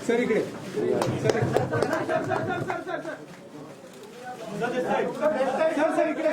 Sir इकडे sir इकडे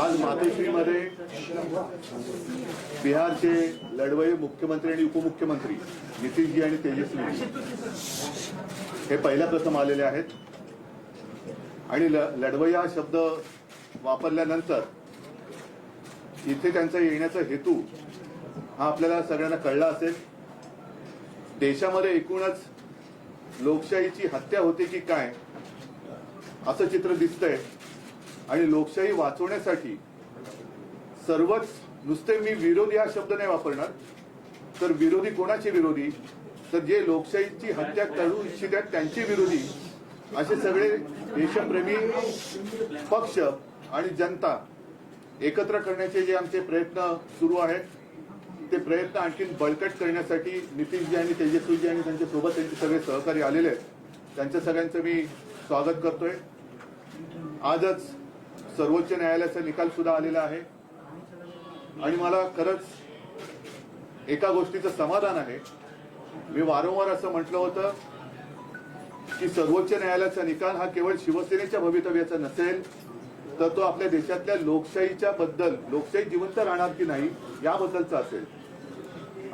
आज मातोश्रीमध्ये बिहारचे लढवय्ये मुख्यमंत्री आणि उपमुख्यमंत्री नितीशजी आणि तेजस्वी हे पहिल्या प्रथम आलेले आहेत आणि लढवय्या शब्द वापरल्यानंतर इथे त्यांचा येण्याचा हेतू हा आपल्याला सगळ्यांना कळला असेल. देशामध्ये एकूणच लोकशाहीची हत्या होते की काय असं चित्र दिसतंय आणि लोकशाही वाचवण्यासाठी सर्वच, नुसते मी विरोधी हा शब्द नाही वापरणार, तर विरोधी कोणाचे विरोधी, तर जे लोकशाहीची हत्या करू इच्छित आहेत त्यांचे विरोधी असे सगळे देशप्रेमी पक्ष आणि जनता एकत्र करण्याचे जे आमचे प्रयत्न सुरू आहेत ते प्रयत्न आणखी बळकट करण्यासाठी नितीशजी आणि तेजस्वीजी आणि त्यांच्या सोबत त्यांचे सगळे सहकारी आलेले आहेत. त्यांच्या सगळ्यांचं मी स्वागत करतोय. आजच सर्वोच्च न्यायालयाचा निकाल सुद्धा आलेला आहे आणि मला खरंच एका गोष्टीचं समाधान आहे. मी वारंवार असं म्हटलं होतं की सर्वोच्च न्यायालयाचा निकाल हा केवळ शिवसेनेच्या भवितव्याचा नसेल, तर तो आपल्या देशातल्या लोकशाहीच्या बद्दल, लोकशाही जिवंत राहणार की नाही याबद्दलचा असेल.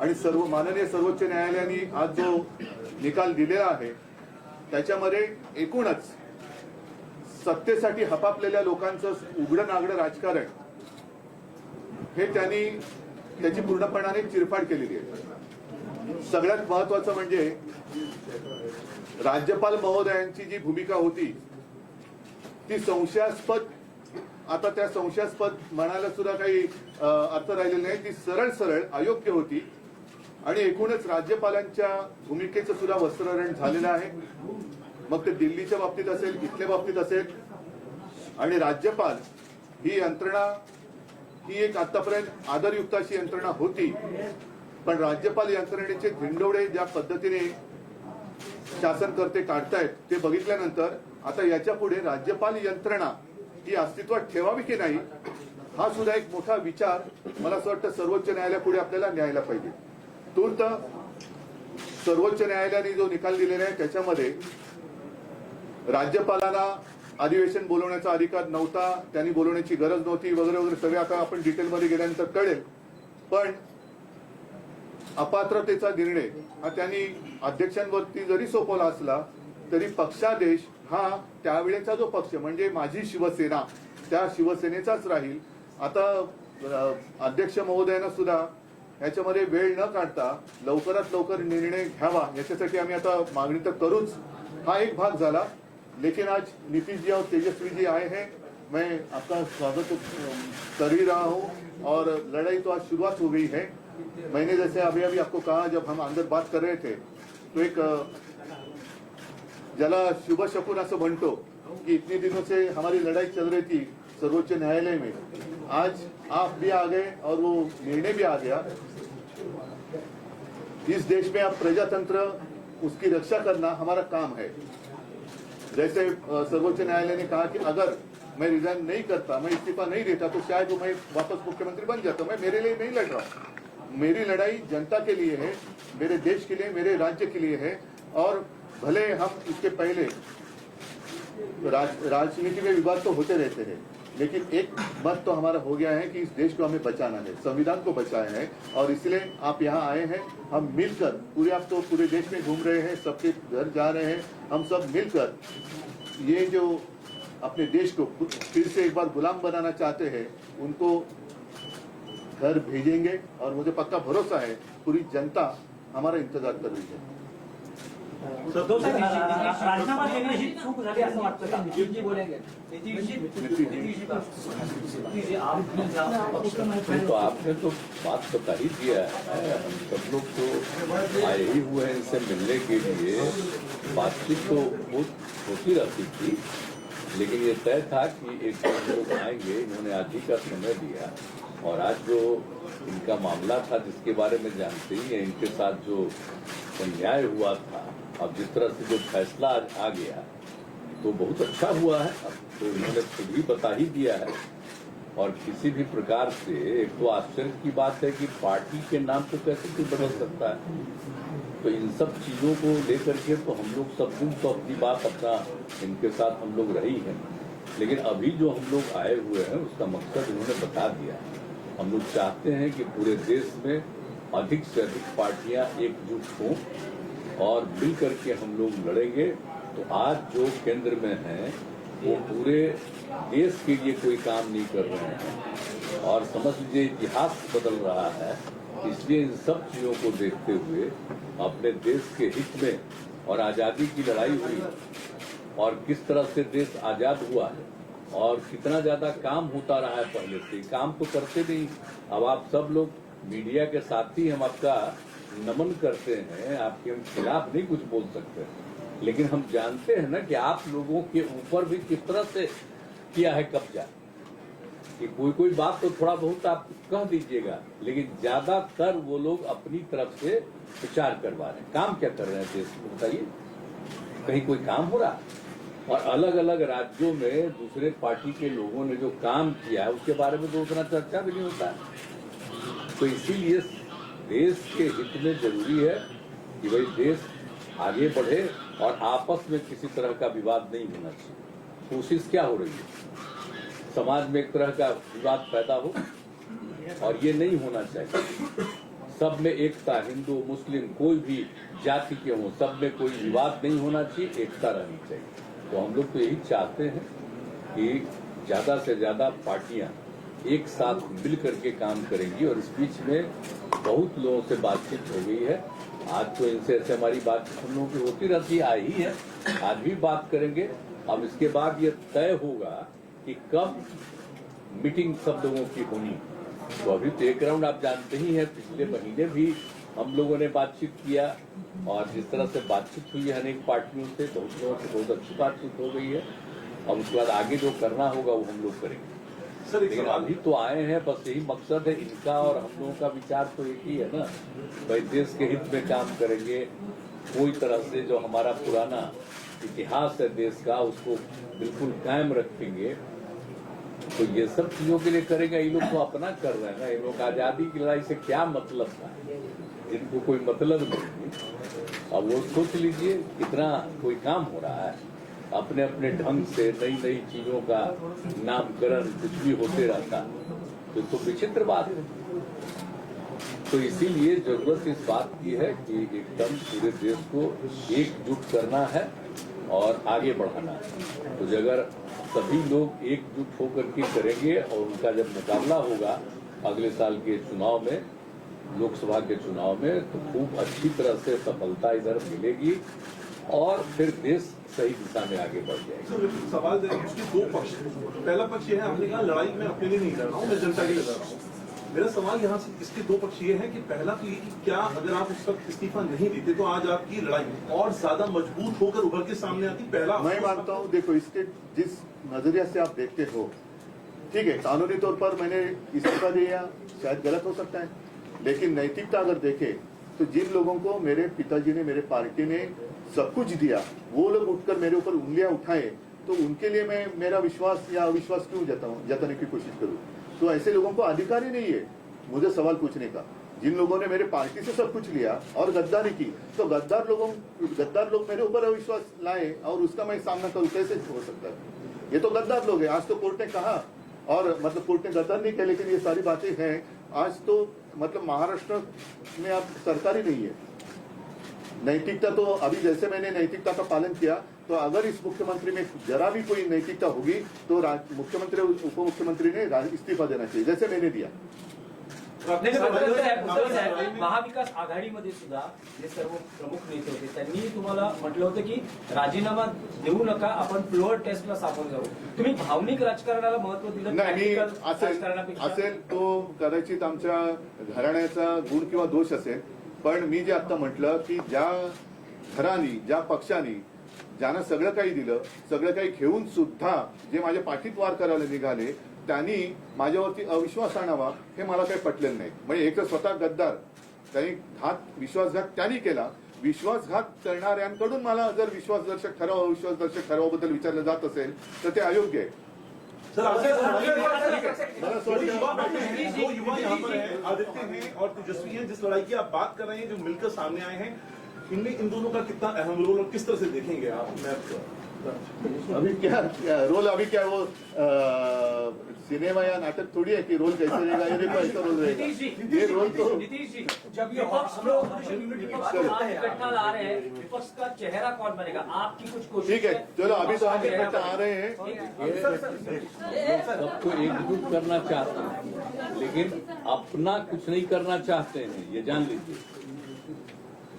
आणि माननीय सर्वोच्च न्यायालयाने आज जो निकाल दिलेला आहे त्याच्यामध्ये एकूणच सत्तेसाठी हपापलेल्या लोकांचं उघडं नागडं राजकारण हे त्यांनी त्याची पूर्णपणाने चिरफाड केलेली आहे. सगळ्यात महत्वाचं म्हणजे राज्यपाल महोदयांची जी भूमिका होती ती संशयास्पद, आता त्या संशयास्पद म्हणायला सुद्धा काही अर्थ राहिलेला नाही, ती सरळ सरळ अयोग्य होती आणि एकूणच राज्यपालांच्या भूमिकेचं सुद्धा वस्त्रहरण झालेलं आहे. मग ते दिल्लीच्या बाबतीत असेल, इथल्या बाबतीत असेल. आणि राज्यपाल ही यंत्रणा ही एक आतापर्यंत आदरयुक्त अशी यंत्रणा होती, पण राज्यपाल यंत्रणेचे धिंडवडे ज्या पद्धतीने शासनकर्ते काढतायत ते बघितल्यानंतर आता याच्या पुढे राज्यपाल यंत्रणा ही अस्तित्वात ठेवावी की नाही हा सुद्धा एक मोठा विचार मला असं वाटतं सर्वोच्च न्यायालयापुढे आपल्याला न्यायला पाहिजे. तूर्त सर्वोच्च न्यायालयाने जो निकाल दिलेला आहे त्याच्यामध्ये राज्यपालांना अधिवेशन बोलवण्याचा अधिकार नव्हता, त्यांनी बोलवण्याची गरज नव्हती वगैरे वगैरे सगळे आता आपण डिटेलमध्ये गेल्यानंतर कळेल. पण अपात्रतेचा निर्णय हा त्यांनी अध्यक्षांवरती जरी सोपवला असला तरी पक्षादेश हा त्यावेळेचा जो पक्ष म्हणजे माझी शिवसेना त्या शिवसेनेचाच राहील. आता अध्यक्ष महोदयांना सुद्धा याच्यामध्ये वेळ न काढता लवकरात लवकर निर्णय घ्यावा याच्यासाठी आम्ही आता मागणी तर करूच. हा एक भाग झाला. लेकिन आज नीतीश जी और तेजस्वी जी आए हैं, मैं आपका स्वागत कर ही रहा हूं और लड़ाई तो आज शुरुआत हो गई है. मैंने जैसे अभी अभी आपको कहा जब हम अंदर बात कर रहे थे तो एक ज्याला शुभ शकुन असं म्हणतो कि इतने दिनों से हमारी लड़ाई चल रही थी सर्वोच्च न्यायालय में, आज आप भी आ गए और वो निर्णय भी आ गया. इस देश में अब प्रजातंत्र उसकी रक्षा करना हमारा काम है. जैसे सर्वोच्च न्यायालय ने कहा कि अगर मैं रिजाइन नहीं करता, मैं इस्तीफा नहीं देता तो शायद मैं वापस मुख्यमंत्री बन जाता. मैं मेरे लिए नहीं लड़ रहा हूं, मेरी लड़ाई जनता के लिए है, मेरे देश के लिए, मेरे राज्य के लिए है. और भले हम इसके पहले राजनीति में विवाद तो होते रहते हैं, लेकिन एक मत तो हमारा हो गया है कि इस देश को हमें बचाना है, संविधान को बचाना है. और इसलिए आप यहाँ आए हैं, हम मिलकर पूरे, आप तो पूरे देश में घूम रहे हैं, सबके घर जा रहे हैं, हम सब मिलकर ये जो अपने देश को फिर से एक बार गुलाम बनाना चाहते हैं उनको घर भेजेंगे. और मुझे पक्का भरोसा है पूरी जनता हमारा इंतजार कर रही है. राजीनामा देण्याची चूक झाली असं वाटतं का? जी बोलेंगे तो आपने तो बात बता ही दिया है. हम सब लोग तो आए ही हुए हैं इनसे मिलने के लिए. बातचीत तो बहुत होती रहती थी, लेकिन ये तय था कि एक लोग आएंगे. इन्होंने आज ही का समय दिया और आज जो इनका मामला था जिसके बारे में जानते ही हैं, इनके साथ जो अन्याय हुआ था, अब जिस तरह से जो फैसला आज आ गया तो बहुत अच्छा हुआ है. अब तो इन्होंने खुद ही बता ही दिया है. और किसी भी प्रकार से एक तो आश्चर्य की बात है कि पार्टी के नाम को कैसे कोई बदल सकता है. तो इन सब चीजों को लेकर के तो हम लोग सब दिन तो अपनी बात अपना इनके साथ हम लोग रही हैं, लेकिन अभी जो हम लोग आए हुए हैं उसका मकसद इन्होंने बता दिया. हम लोग चाहते हैं कि पूरे देश में अधिक से अधिक पार्टियां एकजुट हों और मिल करके हम लोग लड़ेंगे. तो आज जो केंद्र में है वो पूरे देश के लिए कोई काम नहीं कर रहे हैं और समझ लीजिए इतिहास बदल रहा है. इसलिए इन सब चीजों को देखते हुए अपने देश के हित में, और आजादी की लड़ाई हुई और किस तरह से देश आजाद हुआ है और कितना ज्यादा काम होता रहा है पहले से, काम तो करते नहीं. अब आप सब लोग मीडिया के साथी, हम आपका नमन करते हैं, आपके हम खिलाफ नहीं कुछ बोल सकते, लेकिन हम जानते हैं ना कि आप लोगों के ऊपर भी किस तरह से किया है कब्जा. कि कोई बात तो थोड़ा बहुत आप कह दीजिएगा, लेकिन ज्यादातर वो लोग अपनी तरफ से विचार करवा रहे हैं. काम क्या कर रहे हैं देश में बताइए? कहीं कोई काम हो रहा? और अलग अलग राज्यों में दूसरे पार्टी के लोगों ने जो काम किया है उसके बारे में तो उतना चर्चा भी नहीं होता है. तो इसीलिए देश के हित में जरूरी है कि भाई देश आगे बढ़े और आपस में किसी तरह का विवाद नहीं होना चाहिए. कोशिश क्या हो रही है, समाज में एक तरह का विवाद पैदा हो, और ये नहीं होना चाहिए. सब में एकता, हिंदू मुस्लिम कोई भी जाति के हों, सब में कोई विवाद नहीं होना चाहिए, एकता रहनी चाहिए. तो हम लोग तो यही चाहते हैं कि ज्यादा से ज्यादा पार्टियां एक साथ मिल करके काम करेंगी. और इस बीच में बहुत लोगों से बातचीत हो गई है आज तो इनसे ऐसे हमारी बात हम लोगों की होती रहती आई है, आज भी बात करेंगे। अब इसके बाद ये तय होगा कि कब मीटिंग सब लोगों की होनी। तो अभी तो एक राउंड आप जानते ही हैं, पिछले महीने भी हम लोगों ने बातचीत किया और जिस तरह से बातचीत हुई है अनेक पार्टियों से, बहुत लोगों से बहुत अच्छी बातचीत हो गई है। अब उसके बाद आगे जो करना होगा वो हम लोग करेंगे। सर लेकिन अभी तो आए हैं, बस यही मकसद है इनका और हम लोगों का विचार तो एक ही है ना, भाई देश के हित में काम करेंगे। कोई तरह से जो हमारा पुराना इतिहास है देश का उसको बिल्कुल कायम रखेंगे। तो ये सब चीजों के लिए करेंगे। ये लोग तो अपना कर रहे हैं ना, ये लोग आजादी की लड़ाई से क्या मतलब था, इनको कोई मतलब नहीं। अब वो सोच लीजिए कितना कोई काम हो रहा है, अपने अपने ढंग से नई नई चीजों का नामकरण कुछ भी होते रहता, तो विचित्र बात है। तो इसीलिए जरूरत इस बात की है कि एकदम पूरे देश को एकजुट करना है और आगे बढ़ाना है। तो अगर सभी लोग एकजुट होकर के करेंगे और उनका जब मुकाबला होगा अगले साल के चुनाव में, लोकसभा के चुनाव में, तो खूब अच्छी तरह से सफलता इधर मिलेगी और फिर देश सही दिशा में आगे बढ़ जाएगा। सर सवाल उसके दो पक्ष, पहला पक्ष ये है, आपने कहा लड़ाई में अपने लिए नहीं लड़ रहा हूँ, मैं जनता के लिए लड़ रहा हूँ। मेरा सवाल यहाँ से इसके दो पक्ष ये है कि पहला तो ये कि क्या अगर आप उस वक्त इस्तीफा नहीं देते तो आज आपकी लड़ाई और ज्यादा मजबूत होकर उभर के सामने आती। पहला मैं मानता हूँ, देखो इसके जिस नजरिया से आप देखते हो, ठीक है, कानूनी तौर पर मैंने इस्तीफा दिया शायद गलत हो सकता है, लेकिन नैतिकता अगर देखे तो जिन लोगों को मेरे पिताजी ने, मेरे पार्टी ने सब कुछ दिया, वो लोग उठकर मेरे ऊपर उंगलियां उठाए, तो उनके लिए मैं मेरा विश्वास या अविश्वास क्यों जताने की कोशिश करूं। तो ऐसे लोगों को अधिकार ही नहीं है मुझे सवाल पूछने का। जिन लोगों ने मेरे पार्टी से सब कुछ लिया और गद्दारी की, तो गद्दार लोग मेरे ऊपर अविश्वास लाए और उसका मैं सामना करूं, कैसे हो सकता है? ये तो गद्दार लोग हैं। आज तो कोर्ट ने कहा, और मतलब कोर्ट ने गद्दार नहीं कहा, लेकिन ये सारी बातें हैं। आज तो मतलब महाराष्ट्र में अब सरकार ही नहीं है। नैतिकता तो अभी जैसे मैंने नैतिकता का पालन किया, तो अगर इस मुख्यमंत्री में जरा भी कोई नैतिकता होगी तो मुख्यमंत्री उप मुख्यमंत्री ने इस्तीफा देना चाहिए, जैसे मैंने दिया। महाविकास आघाडीमध्ये सुद्धा जे सर्व प्रमुख नेते होते त्यांनी तुम्हाला म्हटलं होतं की राजीनामा देऊ नका, आपण फ्लोअर टेस्टला सामोरं जाऊ। तुम्ही भावनिक राजकारणाला महत्व दिलं नाही, असेल तो कदाचित आमच्या घराण्याचा गुण किंवा दोष असेल, पण मी जे आता म्हटलं की ज्या घराणी, ज्या पक्षांनी ज्यांना सगळं काही दिलं, सगळं काही घेऊन सुद्धा जे माझ्या पाठीत वार करायला निघाले, त्यांनी माझ्यावरती अविश्वास आणावा हे मला काही पटलेलं नाही। म्हणजे एक तर स्वतः गद्दार, त्यांनी विश्वासघात त्यांनी केला, विश्वासघात करणाऱ्यांकडून मला जर विश्वासदर्शक ठराव, अविश्वासदर्शक ठरावाबद्दल विचारलं जात असेल तर ते अयोग्य आहे। दो युवा यहाँ पर हैं, आदित्य हैं और तेजस्वी हैं, जिस लड़ाई की आप बात कर रहे हैं, जो मिलकर सामने आए हैं, इनमें इन दोनों का कितना अहम रोल और किस तरह से देखेंगे आप? अभी क्या रोल, अभी क्या वो सिनेमा या नाटक थोड़ी है कि रोल कैसे रहेगा, ये देखो ऐसा रोल रहेगा। ये रोल तो नीतीश जी, जब ये इकट्ठा ला रहे हैं, विपक्ष का चेहरा कौन बनेगा? आपकी कुछ कोशिश? ठीक है, चलो अभी तो हम इकट्ठा आ रहे हैं। सबको एकजुट करना चाहते हैं, लेकिन अपना कुछ नहीं करना चाहते हैं, ये जान लीजिए।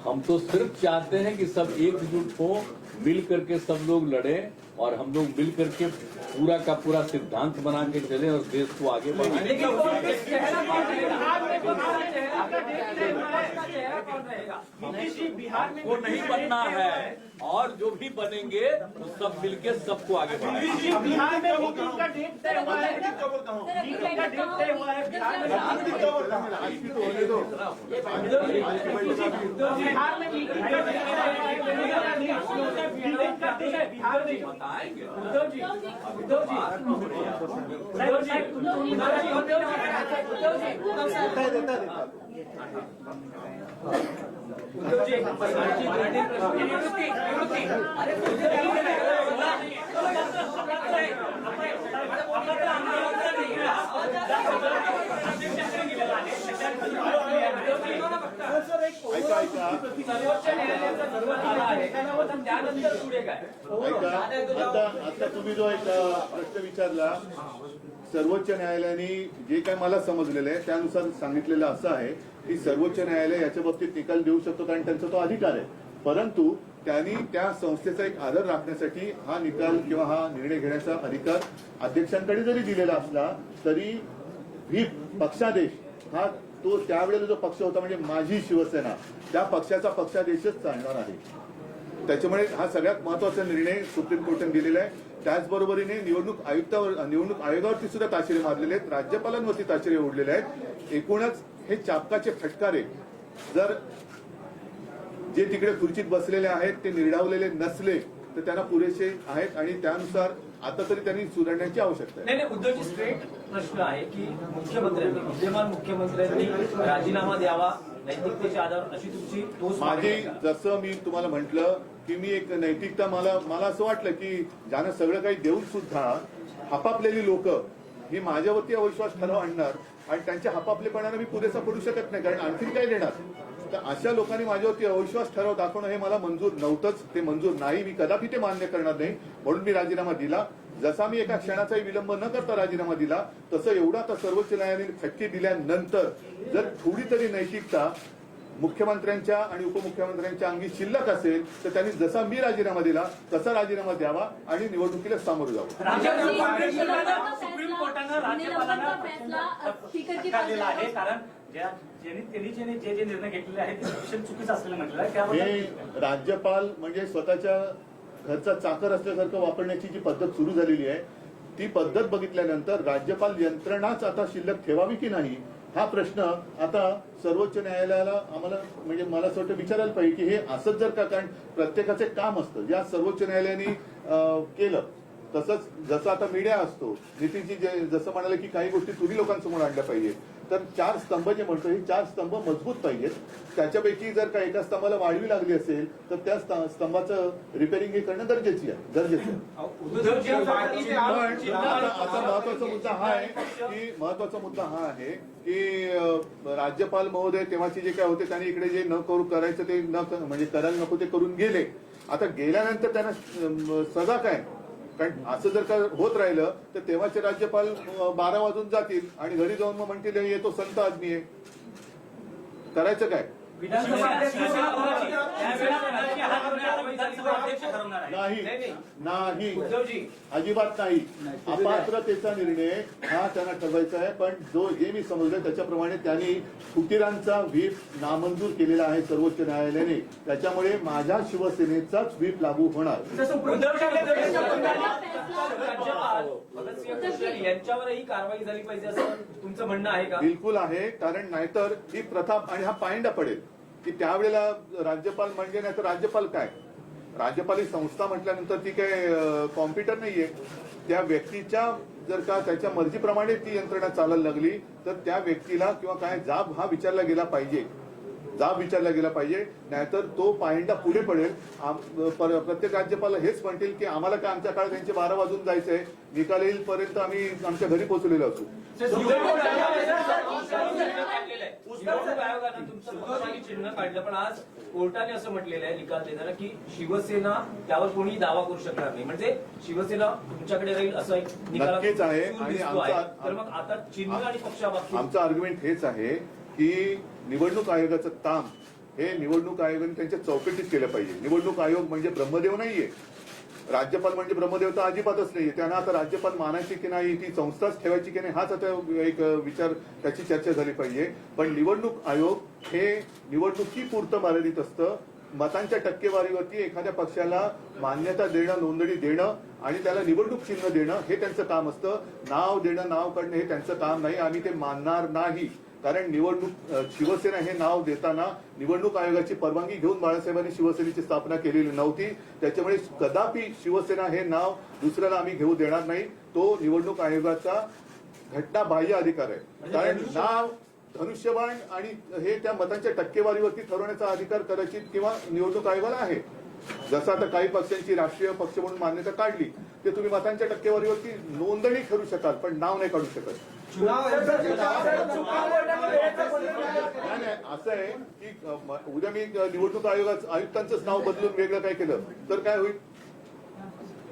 हम तो सिर्फ चाहते हैं कि सब एकजुट हो, मिल करके सब लोग लड़े और हम लोग मिल करके पूरा का पूरा सिद्धांत बना के चले और देश को आगे बढ़ाएं। लेकिन बिहार में वो नहीं बनना है, और जो भी बनेंगे वो सब मिलके सबको आगे बढ़ाएंगे। बिहार में मीटिंग का डेट तय हुआ है, मीटिंग का डेट तय हुआ है बिहार में। बिहार में मीटिंग बिहार में बताएंगे। उद्धव जी सर्वोच्च न्यायालयाचा सर्वात आहे, त्यानंतर पुढे काय? आता तुम्ही जो एक प्रश्न विचारला, सर्वोच्च न्यायालयाने जे काय मला समजलेलं आहे त्यानुसार सांगितलेलं असं आहे की सर्वोच्च न्यायालय याच्या बाबतीत निकाल देऊ शकतो कारण त्यांचा तो अधिकार आहे. परंतु त्यांनी त्या संस्थेचा एक आदर राखण्यासाठी हा निकाल किंवा हा निर्णय घेण्याचा अधिकार अध्यक्षांकडे जरी दिलेला असला तरी व्हीप पक्षादेश हा तो त्यावेळेला जो पक्ष होता म्हणजे माझी शिवसेना त्या पक्षाचा पक्षादेशच चालणार आहे. त्याच्यामुळे हा सगळ्यात महत्वाचा निर्णय सुप्रीम कोर्टाने दिलेला आहे. त्याचबरोबरीने निवडणूक आयोगावरती सुद्धा ताशेरे मारलेले आहेत, राज्यपालांवरती ताशेरे ओढलेले आहेत. एकूणच हे चापकाचे फटकारे जर जे तिकडे खुर्चीत बसलेले आहेत ते निर्डावलेले नसले तर त्यांना पुरेसे आहेत आणि त्यानुसार आता तरी त्यांनी सुधारण्याची आवश्यकता आहे. नाही उद्धवजी स्ट्रेट प्रश्न आहे की मुख्यमंत्र्यांनी विद्यमान मुख्यमंत्र्यांनी राजीनामा द्यावा नैतिकतेच्या आधार अशी तुमची ठोस मागणी माझी आहे का? जसं मी तुम्हाला म्हटलं की मी एक नैतिकता मला असं वाटलं की ज्यानं सगळं काही देऊन सुद्धा हपापलेली लोक ही माझ्यावरती अविश्वास ठराव आणणार आणि त्यांच्या हपापलेपणानं मी पुरेसा पडू शकत नाही कारण आणखीन काय देणार. तर अशा लोकांनी माझ्यावरती अविश्वास ठराव दाखवणं हे मला मंजूर नव्हतंच, ते मंजूर नाही, मी कदापि ते मान्य करणार नाही. म्हणून मी राजीनामा दिला. जसा मी एका क्षणाचाही विलंब न करता राजीनामा दिला तसं एवढा आता सर्वोच्च न्यायालयाने फटके दिल्यानंतर जर थोडी तरी नैतिकता मुख्यमंत्र्यांच्या आणि उपमुख्यमंत्र्यांच्या अंगी शिल्लक असेल तर त्यांनी जसा मी राजीनामा दिला तसा राजीनामा द्यावा आणि निवडणुकीला सामोरं जावं. सुप्रीम कोर्टानं राज्यपालांना फटकारलेला आहे कारण त्यांनी जे निर्णय घेतलेले आहेत ते शिक्षण चुकीचं असलेलं म्हटलं आहे त्यामुळे हे राज्यपाल म्हणजे स्वतःच्या घरचा चाकर असल्यासारखं वापरण्याची जी पद्धत सुरू झालेली आहे ती पद्धत बघितल्यानंतर राज्यपाल यंत्रणाच आता शिल्लक ठेवावी की नाही हा प्रश्न आता सर्वोच्च न्यायालयाला आम्हाला म्हणजे मला असं वाटतं विचारायला पाहिजे की हे असंच जर का कारण प्रत्येकाचे काम असतं ज्या सर्वोच्च न्यायालयाने केलं तसंच जसं आता मीडिया असतो नितीनजी जसं म्हणाले की काही गोष्टी तुम्ही लोकांसमोर आणल्या पाहिजे तर 4 स्तंभ जे म्हणतो हे 4 स्तंभ मजबूत पाहिजेत. त्याच्यापैकी जर का एका स्तंभाला वाढवी लागली असेल तर त्या स्तंभाचं रिपेअरिंग हे करणं गरजेचं आहे. पण आता महत्वाचा मुद्दा हा आहे की राज्यपाल महोदय तेव्हाचे जे काय होते त्यांनी इकडे जे न करू करायचं ते म्हणजे करायला नको ते करून गेले. आता गेल्यानंतर त्यांना सजा काय कारण असं जर का होत राहिलं तर तेव्हाचे राज्यपाल 12 वाजून जातील आणि घरी जाऊन मग म्हणतील हे तो संत आदमी आहे. करायचं काय? नाही अजिबात नाही. अपात्रतेचा निर्णय हा त्यांना ठरवायचा आहे. पण जे मी समजलं त्याच्याप्रमाणे त्यांनी फुटीरांचा व्हीप नामंजूर केलेला आहे सर्वोच्च न्यायालयाने. त्याच्यामुळे माझ्या शिवसेनेचाच व्हीप लागू होणार. यांच्यावरही कारवाई झाली पाहिजे असं तुमचं म्हणणं आहे का? बिलकुल आहे. कारण नाहीतर ही प्रथा आणि हा पायंडा पडेल की त्यावेळेला राज्यपाल म्हणजे नाही तर राज्यपाल काय राज्यपाल ही संस्था म्हटल्यानंतर ती काय कॉम्प्युटर नाहीये. त्या व्यक्तीच्या जर का त्याच्या मर्जीप्रमाणे ती यंत्रणा चालायला लागली तर त्या व्यक्तीला किंवा काय जाब हा विचारला गेला पाहिजे. नाहीतर तो पायंडा पुढे पडेल. प्रत्येक राज्यपाल हेच म्हणतील की आम्हाला काय आमच्या काळात त्यांचे 12 वाजून जायचंय निकाल येईलपर्यंत आम्ही आमच्या घरी पोहोचलेलो असू. निवडणूक आयोगानं तुमचं महत्वाची चिन्ह काढलं पण आज कोर्टाने असं म्हटलेलं आहे निकाल देताना की शिवसेना त्यावर कोणी दावा करू शकणार नाही म्हणजे शिवसेना तुमच्याकडे राहील असं एक नक्कीच आहे. आणि तर मग आता चिन्ह आणि पक्षाबाबतीत आमचं आर्ग्युमेंट हेच आहे की निवडणूक आयोगाचं काम हे निवडणूक आयोगाने त्यांच्या चौकटीत केलं पाहिजे. निवडणूक आयोग म्हणजे ब्रह्मदेव नाहीये. राज्यपाल म्हणजे ब्रह्मदेव तर अजिबातच नाहीये. त्यांना आता राज्यपाल मानायची की नाही ती संस्थाच ठेवायची की नाही हाच आता एक विचार त्याची चर्चा झाली पाहिजे. पण निवडणूक आयोग हे निवडणुकीपुरतं मर्यादित असतं. मतांच्या टक्केवारीवरती एखाद्या पक्षाला मान्यता देणं नोंदणी देणं आणि त्याला निवडणूक चिन्ह देणं हे त्यांचं काम असतं. नाव देणं नाव काढणं हे त्यांचं काम नाही. आम्ही ते मानणार नाही. कारण शिवसेना हे नाव देताना निवडणूक आयोगाची परवानगी घेऊन बाळासाहेबांनी शिवसेनेची स्थापना केलेली नव्हती. त्याच्यामुळे कदापि शिवसेना हे नाव दुसऱ्याला आम्ही घेऊ देणार नाही. तो निवडणूक आयोगाचा घटनाबाह्य अधिकार आहे. कारण नाव धनुष्यबाण आणि हे त्या मतांच्या टक्केवारीवरती ठरवण्याचा अधिकार कदाचित किंवा निवडणूक आयोगाला आहे. जसं आता काही पक्षांची राष्ट्रीय पक्ष म्हणून मान्यता काढली ते तुम्ही मतांच्या टक्केवारीवरती नोंदणी करू शकाल पण नाव नाही काढू शकत. नाही असं आहे की उद्या मी निवडणूक आयुक्तांचंच नाव बदलून वेगळं काय केलं तर काय होईल.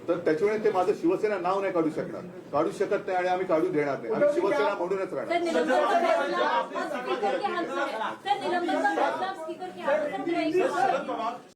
तर त्याच्यामुळे ते माझं शिवसेना नाव नाही काढू शकणार, काढू शकत नाही आणि आम्ही काढू देणार नाही. आम्ही शिवसेना म्हणूनच सर राहणार. निलंबन का फैसला स्पीकर के हाथ में है। सर निलंबन का फैसला स्पीकर के हाथ में है।